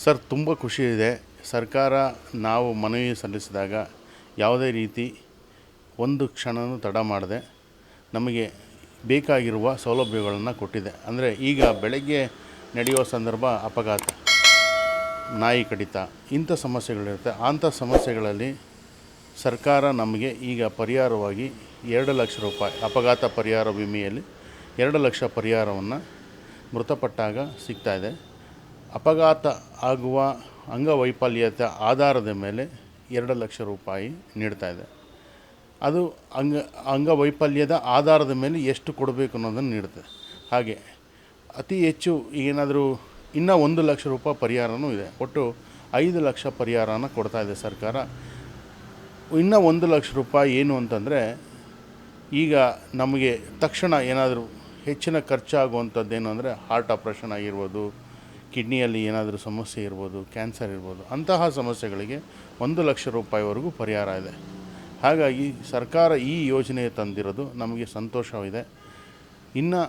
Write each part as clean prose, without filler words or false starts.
Sir ತುಂಬ ಖುಷಿ ಇದೆ. ಸರ್ಕಾರ ನಾವು ಮನವಿ ಸಲ್ಲಿಸಿದಾಗ ಯಾವುದೇ ರೀತಿ ಒಂದು ಕ್ಷಣವೂ ತಡ ಮಾಡದೆ ನಮಗೆ ಬೇಕಾಗಿರುವ ಸೌಲಭ್ಯಗಳನ್ನು ಕೊಟ್ಟಿದೆ. ಅಂದರೆ ಈಗ ಬೆಳಗ್ಗೆ ನಡೆಯುವ ಸಂದರ್ಭ ಅಪಘಾತ, ನಾಯಿ ಕಡಿತ ಇಂಥ ಸಮಸ್ಯೆಗಳಿರುತ್ತೆ. ಅಂಥ ಸಮಸ್ಯೆಗಳಲ್ಲಿ ಸರ್ಕಾರ ನಮಗೆ ಈಗ ಪರಿಹಾರವಾಗಿ 2 ಲಕ್ಷ ರೂಪಾಯಿ ಅಪಘಾತ ಪರಿಹಾರ ವಿಮೆಯಲ್ಲಿ 2 ಲಕ್ಷ ಪರಿಹಾರವನ್ನು ಮೃತಪಟ್ಟಾಗ ಸಿಗ್ತಾಯಿದೆ. ಅಪಘಾತ ಆಗುವ ಅಂಗವೈಫಲ್ಯತೆ ಆಧಾರದ ಮೇಲೆ 2 ಲಕ್ಷ ರೂಪಾಯಿ ನೀಡ್ತಾಯಿದೆ. ಅದು ಅಂಗವೈಫಲ್ಯದ ಆಧಾರದ ಮೇಲೆ ಎಷ್ಟು ಕೊಡಬೇಕು ಅನ್ನೋದನ್ನು ನೀಡುತ್ತೆ. ಹಾಗೆ ಅತಿ ಹೆಚ್ಚು ಏನಾದರೂ ಇನ್ನೂ 1 ಲಕ್ಷ ರೂಪಾಯಿ ಪರಿಹಾರವೂ ಇದೆ. ಒಟ್ಟು 5 ಲಕ್ಷ ಪರಿಹಾರನ ಕೊಡ್ತಾಯಿದೆ ಸರ್ಕಾರ. ಇನ್ನೂ 1 ಲಕ್ಷ ರೂಪಾಯಿ ಏನು ಅಂತಂದರೆ, ಈಗ ನಮಗೆ ತಕ್ಷಣ ಏನಾದರೂ ಹೆಚ್ಚಿನ ಖರ್ಚಾಗುವಂಥದ್ದೇನು ಅಂದರೆ ಹಾರ್ಟ್ ಆಪ್ರೇಷನ್ ಆಗಿರ್ಬೋದು, ಕಿಡ್ನಿಯಲ್ಲಿ ಏನಾದರೂ ಸಮಸ್ಯೆ ಇರ್ಬೋದು, ಕ್ಯಾನ್ಸರ್ ಇರ್ಬೋದು, ಅಂತಹ ಸಮಸ್ಯೆಗಳಿಗೆ 1 ಲಕ್ಷ ರೂಪಾಯಿವರೆಗೂ ಪರಿಹಾರ ಇದೆ. ಹಾಗಾಗಿ ಸರ್ಕಾರ ಈ ಯೋಜನೆ ತಂದಿರೋದು ನಮಗೆ ಸಂತೋಷವಿದೆ. ಇನ್ನು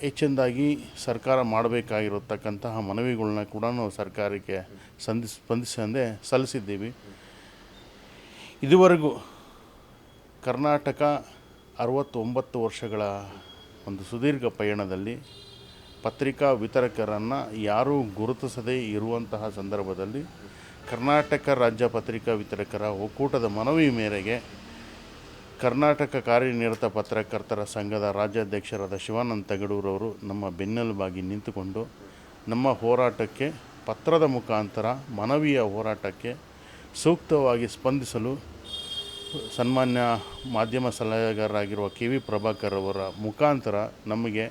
ಹೆಚ್ಚಿನದಾಗಿ ಸರ್ಕಾರ ಮಾಡಬೇಕಾಗಿರತಕ್ಕಂತಹ ಮನವಿಗಳನ್ನ ಕೂಡ ಸರ್ಕಾರಕ್ಕೆ ಸ್ಪಂದಿಸಂದೇ ಸಲ್ಲಿಸಿದ್ದೀವಿ. ಇದುವರೆಗೂ ಕರ್ನಾಟಕ 69 ವರ್ಷಗಳ ಒಂದು ಸುದೀರ್ಘ ಪಯಣದಲ್ಲಿ ಪತ್ರಿಕಾ ವಿತರಕರನ್ನು ಯಾರೂ ಗುರುತಿಸದೇ ಇರುವಂತಹ ಸಂದರ್ಭದಲ್ಲಿ ಕರ್ನಾಟಕ ರಾಜ್ಯ ಪತ್ರಿಕಾ ವಿತರಕರ ಒಕ್ಕೂಟದ ಮನವಿ ಮೇರೆಗೆ ಕರ್ನಾಟಕ ಕಾರ್ಯನಿರತ ಪತ್ರಕರ್ತರ ಸಂಘದ ರಾಜ್ಯಾಧ್ಯಕ್ಷರಾದ ಶಿವಾನಂದ ತಗಡೂರವರು ನಮ್ಮ ಬೆನ್ನೆಲುಬಾಗಿ ನಿಂತುಕೊಂಡು ನಮ್ಮ ಹೋರಾಟಕ್ಕೆ ಪತ್ರದ ಮುಖಾಂತರ ಮನವಿಯ ಹೋರಾಟಕ್ಕೆ ಸೂಕ್ತವಾಗಿ ಸ್ಪಂದಿಸಲು ಸನ್ಮಾನ್ಯ ಮಾಧ್ಯಮ ಸಲಹೆಗಾರರಾಗಿರುವ ಕೆ.ವಿ. ಪ್ರಭಾಕರ್ ಅವರ ಮುಖಾಂತರ ನಮಗೆ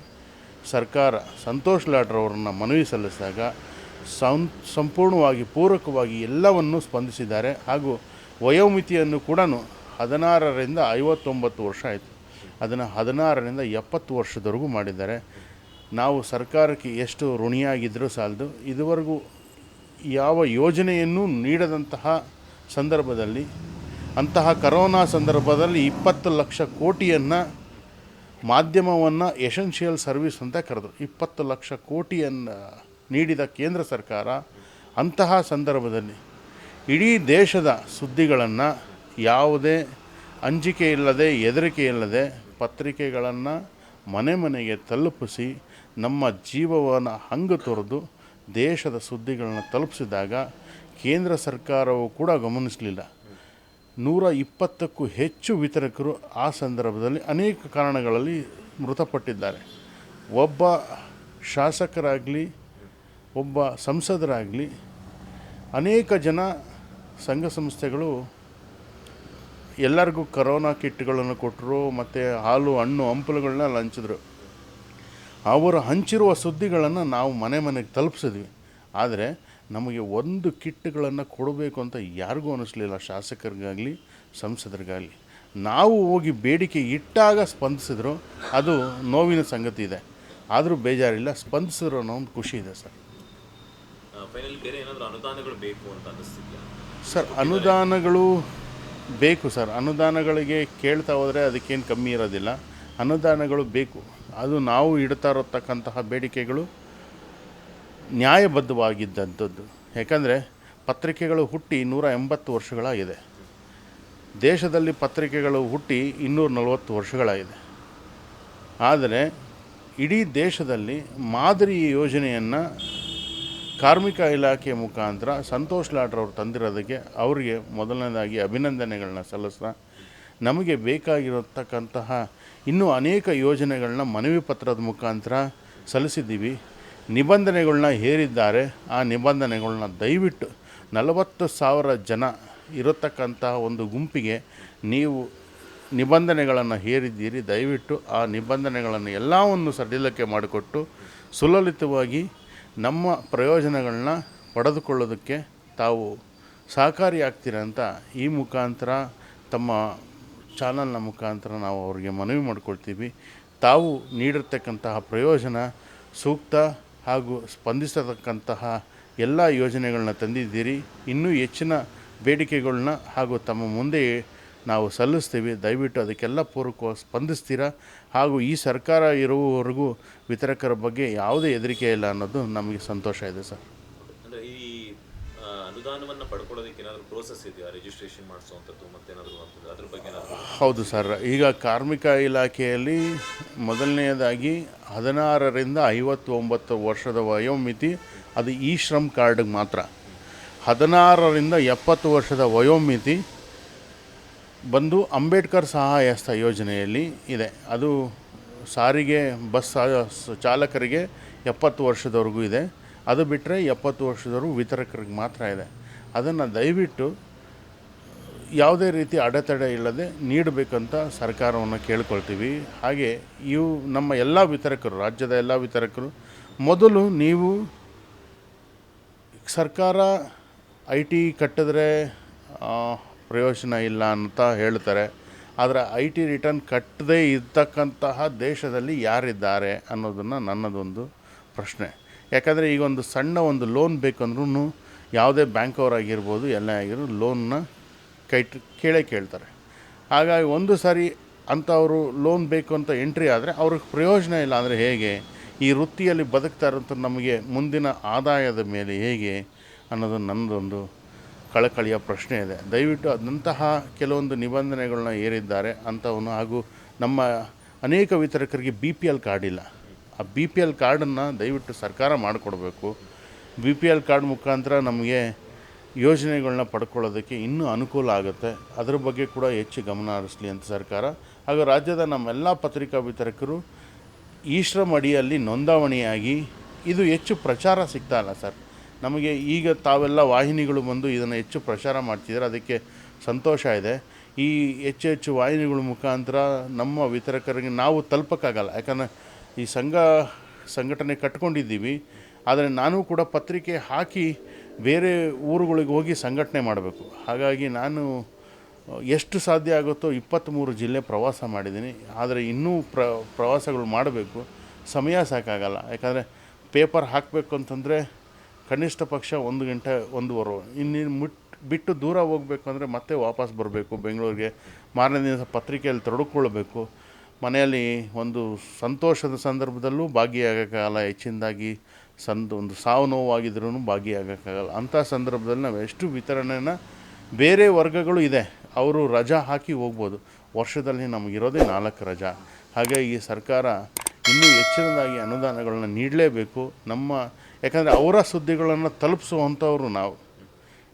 ಸರ್ಕಾರ ಸಂತೋಷ್ ಲಾಡ್ರವರನ್ನ ಮನವಿ ಸಲ್ಲಿಸಿದಾಗ ಸಂಪೂರ್ಣವಾಗಿ ಪೂರಕವಾಗಿ ಎಲ್ಲವನ್ನೂ ಸ್ಪಂದಿಸಿದ್ದಾರೆ. ಹಾಗೂ ವಯೋಮಿತಿಯನ್ನು ಕೂಡ 16ರಿಂದ 59 ವರ್ಷ ಆಯಿತು, ಅದನ್ನು 16ರಿಂದ 70 ವರ್ಷದವರೆಗೂ ಮಾಡಿದ್ದಾರೆ. ನಾವು ಸರ್ಕಾರಕ್ಕೆ ಎಷ್ಟು ಋಣಿಯಾಗಿದ್ದರೂ ಸಾಲದು. ಇದುವರೆಗೂ ಯಾವ ಯೋಜನೆಯನ್ನು ನೀಡದಂತಹ ಸಂದರ್ಭದಲ್ಲಿ, ಅಂತಹ ಕರೋನಾ ಸಂದರ್ಭದಲ್ಲಿ 20 ಲಕ್ಷ ಕೋಟಿಯನ್ನು ಮಾಧ್ಯಮವನ್ನು ಎಸೆನ್ಷಿಯಲ್ ಸರ್ವಿಸ್ ಅಂತ ಕರೆದರು. 20 ಲಕ್ಷ ಕೋಟಿಯನ್ನು ನೀಡಿದ ಕೇಂದ್ರ ಸರ್ಕಾರ ಅಂತಹ ಸಂದರ್ಭದಲ್ಲಿ ಇಡೀ ದೇಶದ ಸುದ್ದಿಗಳನ್ನು ಯಾವುದೇ ಅಂಜಿಕೆ ಇಲ್ಲದೆ, ಹೆದರಿಕೆ ಇಲ್ಲದೆ ಪತ್ರಿಕೆಗಳನ್ನು ಮನೆ ಮನೆಗೆ ತಲುಪಿಸಿ ನಮ್ಮ ಜೀವವನ್ನು ಹಂಗು ತೊರೆದು ದೇಶದ ಸುದ್ದಿಗಳನ್ನು ತಲುಪಿಸಿದಾಗ ಕೇಂದ್ರ ಸರ್ಕಾರವು ಕೂಡ ಗಮನಿಸಲಿಲ್ಲ. 120ಕ್ಕೂ ಹೆಚ್ಚು ವಿತರಕರು ಆ ಸಂದರ್ಭದಲ್ಲಿ ಅನೇಕ ಕಾರಣಗಳಲ್ಲಿ ಮೃತಪಟ್ಟಿದ್ದಾರೆ. ಒಬ್ಬ ಶಾಸಕರಾಗಲಿ, ಒಬ್ಬ ಸಂಸದರಾಗಲಿ, ಅನೇಕ ಜನ ಸಂಘ ಸಂಸ್ಥೆಗಳು ಎಲ್ಲರಿಗೂ ಕರೋನಾ ಕಿಟ್ಗಳನ್ನು ಕೊಟ್ಟರು, ಮತ್ತು ಹಾಲು ಹಣ್ಣು ಹಂಪಲುಗಳನ್ನ ಹಂಚಿದ್ರು. ಅವರು ಹಂಚಿರುವ ಸುದ್ದಿಗಳನ್ನು ನಾವು ಮನೆ ಮನೆಗೆ ತಲುಪಿಸಿದ್ವಿ. ಆದರೆ ನಮಗೆ ಒಂದು ಕಿಟ್ಗಳನ್ನು ಕೊಡಬೇಕು ಅಂತ ಯಾರಿಗೂ ಅನ್ನಿಸ್ಲಿಲ್ಲ, ಶಾಸಕರಿಗಾಗಲಿ ಸಂಸದರಿಗಾಗಲಿ. ನಾವು ಹೋಗಿ ಬೇಡಿಕೆ ಇಟ್ಟಾಗ ಸ್ಪಂದಿಸಿದ್ರು. ಅದು ನೋವಿನ ಸಂಗತಿ ಇದೆ, ಆದರೂ ಬೇಜಾರಿಲ್ಲ, ಸ್ಪಂದಿಸಿದ್ರು ಅನ್ನೋ ಒಂದು ಖುಷಿ ಇದೆ ಸರ್. ಸರ್ ಅನುದಾನಗಳು ಬೇಕು ಸರ್. ಅನುದಾನಗಳಿಗೆ ಕೇಳ್ತಾ ಹೋದರೆ ಅದಕ್ಕೇನು ಕಮ್ಮಿ ಇರೋದಿಲ್ಲ. ಅನುದಾನಗಳು ಬೇಕು. ಅದು ನಾವು ಇಡ್ತಾ ಇರತಕ್ಕಂತಹ ಬೇಡಿಕೆಗಳು ನ್ಯಾಯಬದ್ಧವಾಗಿದ್ದಂಥದ್ದು. ಯಾಕಂದರೆ ಪತ್ರಿಕೆಗಳು ಹುಟ್ಟಿ 180 ವರ್ಷಗಳಾಗಿದೆ. ದೇಶದಲ್ಲಿ ಪತ್ರಿಕೆಗಳು ಹುಟ್ಟಿ 240 ವರ್ಷಗಳಾಗಿದೆ. ಆದರೆ ಇಡೀ ದೇಶದಲ್ಲಿ ಮಾದರಿ ಯೋಜನೆಯನ್ನು ಕಾರ್ಮಿಕ ಇಲಾಖೆ ಮುಖಾಂತರ ಸಂತೋಷ್ ಲಾಡ್ರವ್ರು ತಂದಿರೋದಕ್ಕೆ ಅವರಿಗೆ ಮೊದಲನೇದಾಗಿ ಅಭಿನಂದನೆಗಳನ್ನ ಸಲ್ಲಿಸ್ತಾ, ನಮಗೆ ಬೇಕಾಗಿರತಕ್ಕಂತಹ ಇನ್ನೂ ಅನೇಕ ಯೋಜನೆಗಳನ್ನ ಮನವಿ ಪತ್ರದ ಮುಖಾಂತರ ಸಲ್ಲಿಸಿದ್ದೀವಿ. ನಿಬಂಧನೆಗಳನ್ನ ಹೇರಿದ್ದಾರೆ. ಆ ನಿಬಂಧನೆಗಳನ್ನ ದಯವಿಟ್ಟು 40,000 ಜನ ಇರತಕ್ಕಂತಹ ಒಂದು ಗುಂಪಿಗೆ ನೀವು ನಿಬಂಧನೆಗಳನ್ನು ಹೇರಿದ್ದೀರಿ. ದಯವಿಟ್ಟು ಆ ನಿಬಂಧನೆಗಳನ್ನು ಎಲ್ಲವನ್ನು ಸಡಿಲಕ್ಕೆ ಮಾಡಿಕೊಟ್ಟು ಸುಲಲಿತವಾಗಿ ನಮ್ಮ ಪ್ರಯೋಜನಗಳನ್ನ ಪಡೆದುಕೊಳ್ಳೋದಕ್ಕೆ ತಾವು ಸಹಕಾರಿಯಾಗ್ತೀರ ಅಂತ ಈ ಮುಖಾಂತರ ತಮ್ಮ ಚಾನಲ್ನ ಮುಖಾಂತರ ನಾವು ಅವರಿಗೆ ಮನವಿ ಮಾಡಿಕೊಳ್ತೀವಿ. ತಾವು ನೀಡಿರ್ತಕ್ಕಂತಹ ಪ್ರಯೋಜನ ಸೂಕ್ತ ಹಾಗೂ ಸ್ಪಂದಿಸತಕ್ಕಂತಹ ಎಲ್ಲ ಯೋಜನೆಗಳನ್ನ ತಂದಿದ್ದೀರಿ. ಇನ್ನೂ ಹೆಚ್ಚಿನ ಬೇಡಿಕೆಗಳನ್ನ ಹಾಗೂ ತಮ್ಮ ಮುಂದೆ ನಾವು ಸಲ್ಲಿಸ್ತೀವಿ. ದಯವಿಟ್ಟು ಅದಕ್ಕೆಲ್ಲ ಪೂರಕವಾಗಿ ಸ್ಪಂದಿಸ್ತೀರಾ. ಹಾಗೂ ಈ ಸರ್ಕಾರ ಇರುವವರೆಗೂ ವಿತರಕರ ಬಗ್ಗೆ ಯಾವುದೇ ಹೆದರಿಕೆ ಇಲ್ಲ ಅನ್ನೋದು ನಮಗೆ ಸಂತೋಷ ಇದೆ ಸರ್. ಅಂದರೆ ಈ ಈ ಅನುದಾನವನ್ನು ಪಡ್ಕೊಳ್ಳೋದಕ್ಕೆ ಏನಾದರೂ ಪ್ರೋಸೆಸ್ ಇದೆಯಾ, ರಿಜಿಸ್ಟ್ರೇಷನ್ ಮಾಡಿಸುವಂಥದ್ದು ಮತ್ತೇನಾದರೂ ಅಂತದ್ದು ಅದ್ರ ಬಗ್ಗೆ ಏನಾದರೂ? ಹೌದು ಸರ್, ಈಗ ಕಾರ್ಮಿಕ ಇಲಾಖೆಯಲ್ಲಿ ಮೊದಲನೆಯದಾಗಿ 16ರಿಂದ 59 ವರ್ಷದ ವಯೋಮಿತಿ, ಅದು ಈ ಶ್ರಮ್ ಕಾರ್ಡ್ಗೆ ಮಾತ್ರ. 16ರಿಂದ 70 ವರ್ಷದ ವಯೋಮಿತಿ ಬಂದು ಅಂಬೇಡ್ಕರ್ ಸಹಾಯಸ್ತ ಯೋಜನೆಯಲ್ಲಿ ಇದೆ. ಅದು ಸಾರಿಗೆ ಬಸ್ ಚಾಲಕರಿಗೆ 70 ವರ್ಷದವರೆಗೂ ಇದೆ. ಅದು ಬಿಟ್ಟರೆ 70 ವರ್ಷದವರೆಗೂ ವಿತರಕರಿಗೆ ಮಾತ್ರ ಇದೆ. ಅದನ್ನು ದಯವಿಟ್ಟು ಯಾವುದೇ ರೀತಿ ಅಡೆತಡೆ ಇಲ್ಲದೆ ನೀಡಬೇಕಂತ ಸರ್ಕಾರವನ್ನು ಕೇಳ್ಕೊಳ್ತೀವಿ. ಹಾಗೆ ಇವು ನಮ್ಮ ಎಲ್ಲ ವಿತರಕರು, ರಾಜ್ಯದ ಎಲ್ಲ ವಿತರಕರು, ಮೊದಲು ನೀವು ಸರ್ಕಾರ IT ಕಟ್ಟಿದ್ರೆ ಪ್ರಯೋಜನ ಇಲ್ಲ ಅಂತ ಹೇಳ್ತಾರೆ. ಆದರೆ IT ರಿಟರ್ನ್ ಕಟ್ಟದೇ ಇರ್ತಕ್ಕಂತಹ ದೇಶದಲ್ಲಿ ಯಾರಿದ್ದಾರೆ ಅನ್ನೋದನ್ನು ನನ್ನದೊಂದು ಪ್ರಶ್ನೆ. ಯಾಕಂದರೆ ಈಗ ಒಂದು ಸಣ್ಣ ಒಂದು ಲೋನ್ ಬೇಕಂದ್ರೂ ಯಾವುದೇ ಬ್ಯಾಂಕ್ ಅವರಾಗಿರ್ಬೋದು, ಎಲ್ಲ ಆಗಿರ್ಬೋದು, ಲೋನ್ನ ಕೇಳ್ತಾರೆ. ಹಾಗಾಗಿ ಒಂದು ಸಾರಿ ಅಂಥವರು ಲೋನ್ ಬೇಕು ಅಂತ ಎಂಟ್ರಿ ಆದರೆ ಅವ್ರಿಗೆ ಪ್ರಯೋಜನ ಇಲ್ಲ ಅಂದರೆ ಹೇಗೆ? ಈ ವೃತ್ತಿಯಲ್ಲಿ ಬದುಕ್ತಾ ಇರೋಂಥ ನಮಗೆ ಮುಂದಿನ ಆದಾಯದ ಮೇಲೆ ಹೇಗೆ ಅನ್ನೋದು ನನ್ನದೊಂದು ಕಳಕಳಿಯ ಪ್ರಶ್ನೆ ಇದೆ. ದಯವಿಟ್ಟು ಅದಂತಹ ಕೆಲವೊಂದು ನಿಬಂಧನೆಗಳನ್ನ ಏರಿದ್ದಾರೆ ಅಂಥವನ್ನು. ಹಾಗೂ ನಮ್ಮ ಅನೇಕ ವಿತರಕರಿಗೆ BPL ಕಾರ್ಡ್ ಇಲ್ಲ. ಆ BPL ಕಾರ್ಡನ್ನು ದಯವಿಟ್ಟು ಸರ್ಕಾರ ಮಾಡಿಕೊಡ್ಬೇಕು. BPL ಕಾರ್ಡ್ ಮುಖಾಂತರ ನಮಗೆ ಯೋಜನೆಗಳನ್ನ ಪಡ್ಕೊಳ್ಳೋದಕ್ಕೆ ಇನ್ನೂ ಅನುಕೂಲ ಆಗುತ್ತೆ. ಅದರ ಬಗ್ಗೆ ಕೂಡ ಹೆಚ್ಚು ಗಮನ ಹರಿಸಲಿ ಅಂತ ಸರ್ಕಾರ. ಹಾಗೂ ರಾಜ್ಯದ ನಮ್ಮೆಲ್ಲ ಪತ್ರಿಕಾ ವಿತರಕರು ಈ ಶ್ರಮ್ ಅಡಿಯಲ್ಲಿ ನೋಂದಾವಣಿಯಾಗಿ, ಇದು ಹೆಚ್ಚು ಪ್ರಚಾರ ಸಿಗ್ತಾ ಇಲ್ಲ ಸರ್ ನಮಗೆ. ಈಗ ತಾವೆಲ್ಲ ವಾಹಿನಿಗಳು ಬಂದು ಇದನ್ನು ಹೆಚ್ಚು ಪ್ರಚಾರ ಮಾಡ್ತಿದ್ದಾರೆ, ಅದಕ್ಕೆ ಸಂತೋಷ ಇದೆ. ಈ ಹೆಚ್ಚು ವಾಹಿನಿಗಳ ಮುಖಾಂತರ ನಮ್ಮ ವಿತರಕರಿಗೆ ನಾವು ತಲುಪೋಕ್ಕಾಗಲ್ಲ. ಯಾಕಂದರೆ ಈ ಸಂಘಟನೆ ಕಟ್ಕೊಂಡಿದ್ದೀವಿ. ಆದರೆ ನಾನು ಕೂಡ ಪತ್ರಿಕೆ ಹಾಕಿ ಬೇರೆ ಊರುಗಳಿಗೆ ಹೋಗಿ ಸಂಘಟನೆ ಮಾಡಬೇಕು. ಹಾಗಾಗಿ ನಾನು ಎಷ್ಟು ಸಾಧ್ಯ ಆಗುತ್ತೋ 23 ಜಿಲ್ಲೆ ಪ್ರವಾಸ ಮಾಡಿದ್ದೀನಿ. ಆದರೆ ಇನ್ನೂ ಪ್ರವಾಸಗಳು ಮಾಡಬೇಕು, ಸಮಯ ಸಾಕಾಗಲ್ಲ. ಯಾಕಂದರೆ ಪೇಪರ್ ಹಾಕಬೇಕು ಅಂತಂದರೆ ಕನಿಷ್ಠ ಪಕ್ಷ 1 ಗಂಟೆ 1.5 ಇನ್ನು ಬಿಟ್ಟು ದೂರ ಹೋಗಬೇಕು ಅಂದರೆ ಮತ್ತೆ ವಾಪಸ್ ಬರಬೇಕು ಬೆಂಗಳೂರಿಗೆ. ಮಾರನೇ ದಿವಸ ಪತ್ರಿಕೆಯಲ್ಲಿ ತೊಡಗಿಕೊಳ್ಬೇಕು. ಮನೆಯಲ್ಲಿ ಒಂದು ಸಂತೋಷದ ಸಂದರ್ಭದಲ್ಲೂ ಭಾಗಿಯಾಗೋಕ್ಕಾಗಲ್ಲ, ಹೆಚ್ಚಿನದಾಗಿ ಒಂದು ಸಾವು ನೋವಾಗಿದ್ರೂ ಭಾಗಿಯಾಗೋಕ್ಕಾಗಲ್ಲ. ಅಂಥ ಸಂದರ್ಭದಲ್ಲಿ ನಾವು ಎಷ್ಟು ವಿತರಣೆನ ಬೇರೆ ವರ್ಗಗಳು ಇದೆ, ಅವರು ರಜಾ ಹಾಕಿ ಹೋಗ್ಬೋದು. ವರ್ಷದಲ್ಲಿ ನಮಗಿರೋದೇ 4 ರಜಾ. ಹಾಗಾಗಿ ಸರ್ಕಾರ ಇನ್ನೂ ಹೆಚ್ಚಿನದಾಗಿ ಅನುದಾನಗಳನ್ನ ನೀಡಲೇಬೇಕು. ಯಾಕಂದರೆ ಅವರ ಸುದ್ದಿಗಳನ್ನು ತಲುಪಿಸುವಂಥವ್ರು ನಾವು.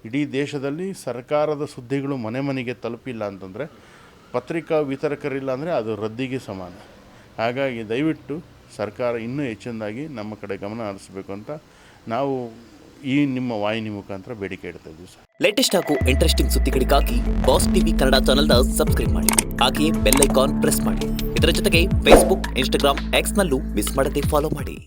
ಇಡೀ ದೇಶದಲ್ಲಿ ಸರ್ಕಾರದ ಸುದ್ದಿಗಳು ಮನೆ ಮನೆಗೆ ತಲುಪಿಲ್ಲ ಅಂತಂದರೆ, ಪತ್ರಿಕಾ ವಿತರಕರಿಲ್ಲ ಅಂದರೆ ಅದು ರದ್ದಿಗೆ ಸಮಾನ. ಹಾಗಾಗಿ ದಯವಿಟ್ಟು ಸರ್ಕಾರ ಇನ್ನೂ ಹೆಚ್ಚಿನದಾಗಿ ನಮ್ಮ ಕಡೆ ಗಮನ ಹರಿಸಬೇಕು ಅಂತ ನಾವು ಈ ನಿಮ್ಮ ವಾಹಿನಿ ಮುಖಾಂತರ ಬೇಡಿಕೆ ಇಡ್ತಾ ಇದ್ದೀವಿ ಸರ್. ಲೇಟೆಸ್ಟ್ ಹಾಗೂ ಇಂಟ್ರೆಸ್ಟಿಂಗ್ ಸುದ್ದಿಗಳಿಗಾಗಿ ಬಾಸ್ ಟಿವಿ ಕನ್ನಡ ಚಾನೆಲ್ನ ಸಬ್ಸ್ಕ್ರೈಬ್ ಮಾಡಿ. ಹಾಗೆಯೇ ಬೆಲ್ ಐಕಾನ್ ಪ್ರೆಸ್ ಮಾಡಿ. ಇದರ ಜೊತೆಗೆ ಫೇಸ್ಬುಕ್, ಇನ್ಸ್ಟಾಗ್ರಾಮ್, ಎಕ್ಸ್ನಲ್ಲೂ ಮಿಸ್ ಮಾಡದೆ ಫಾಲೋ ಮಾಡಿ.